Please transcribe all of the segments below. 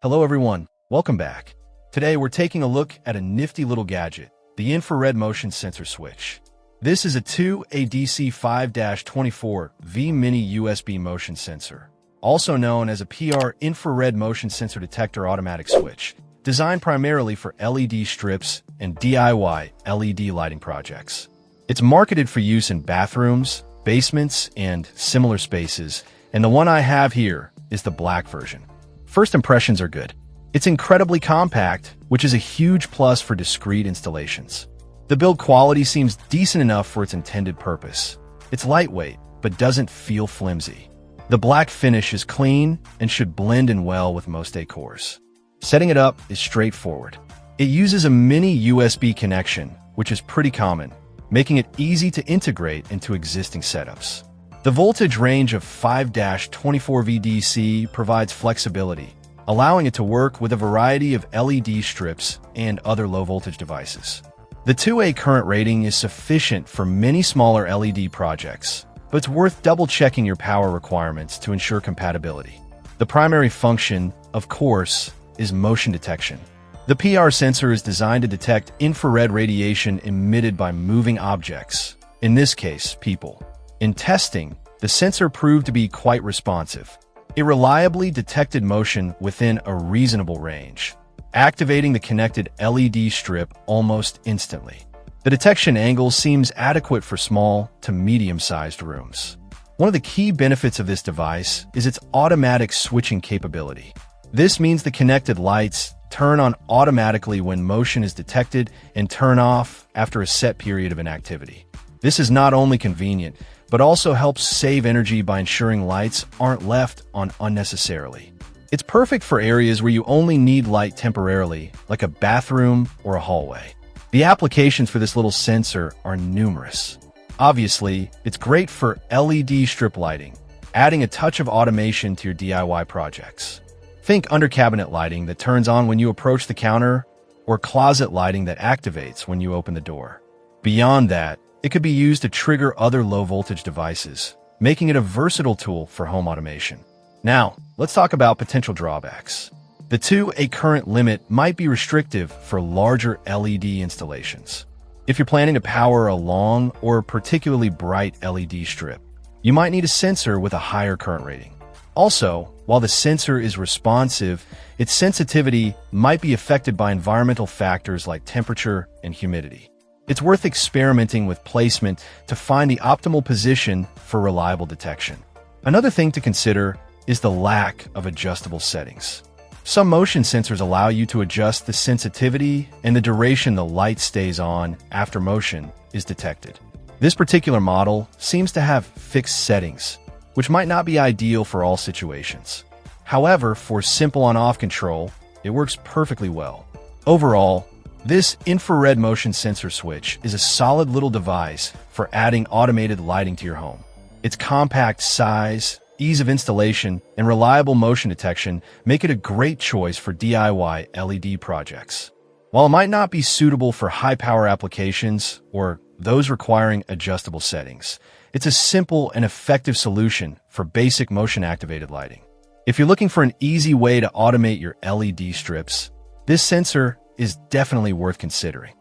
Hello everyone, welcome back. Today we're taking a look at a nifty little gadget, the infrared motion sensor switch. This is a 2ADC 5-24V mini USB motion sensor, also known as a PR infrared motion sensor detector automatic switch, designed primarily for LED strips and DIY LED lighting projects. It's marketed for use in bathrooms, basements, and similar spaces, and the one I have here is the black version. First impressions are good. It's incredibly compact, which is a huge plus for discrete installations. The build quality seems decent enough for its intended purpose. It's lightweight, but doesn't feel flimsy. The black finish is clean and should blend in well with most decors. Setting it up is straightforward. It uses a mini USB connection, which is pretty common, making it easy to integrate into existing setups. The voltage range of 5-24V DC provides flexibility, allowing it to work with a variety of LED strips and other low-voltage devices. The 2A current rating is sufficient for many smaller LED projects, but it's worth double-checking your power requirements to ensure compatibility. The primary function, of course, is motion detection. The PR sensor is designed to detect infrared radiation emitted by moving objects, in this case, people. In testing, the sensor proved to be quite responsive. It reliably detected motion within a reasonable range, activating the connected LED strip almost instantly. The detection angle seems adequate for small to medium-sized rooms. One of the key benefits of this device is its automatic switching capability. This means the connected lights turn on automatically when motion is detected and turn off after a set period of inactivity. This is not only convenient, but also helps save energy by ensuring lights aren't left on unnecessarily. It's perfect for areas where you only need light temporarily, like a bathroom or a hallway. The applications for this little sensor are numerous. Obviously, it's great for LED strip lighting, adding a touch of automation to your DIY projects. Think under-cabinet lighting that turns on when you approach the counter, or closet lighting that activates when you open the door. Beyond that, it could be used to trigger other low-voltage devices, making it a versatile tool for home automation. Now, let's talk about potential drawbacks. The 2A current limit might be restrictive for larger LED installations. If you're planning to power a long or particularly bright LED strip, you might need a sensor with a higher current rating. Also, while the sensor is responsive, its sensitivity might be affected by environmental factors like temperature and humidity. It's worth experimenting with placement to find the optimal position for reliable detection. Another thing to consider is the lack of adjustable settings. Some motion sensors allow you to adjust the sensitivity and the duration the light stays on after motion is detected. This particular model seems to have fixed settings, which might not be ideal for all situations. However, for simple on-off control, it works perfectly well. Overall, this infrared motion sensor switch is a solid little device for adding automated lighting to your home. Its compact size, ease of installation, and reliable motion detection make it a great choice for DIY LED projects. While it might not be suitable for high-power applications or those requiring adjustable settings, it's a simple and effective solution for basic motion-activated lighting. If you're looking for an easy way to automate your LED strips, this sensor is definitely worth considering.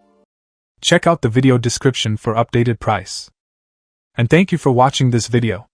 Check out the video description for updated price. And thank you for watching this video.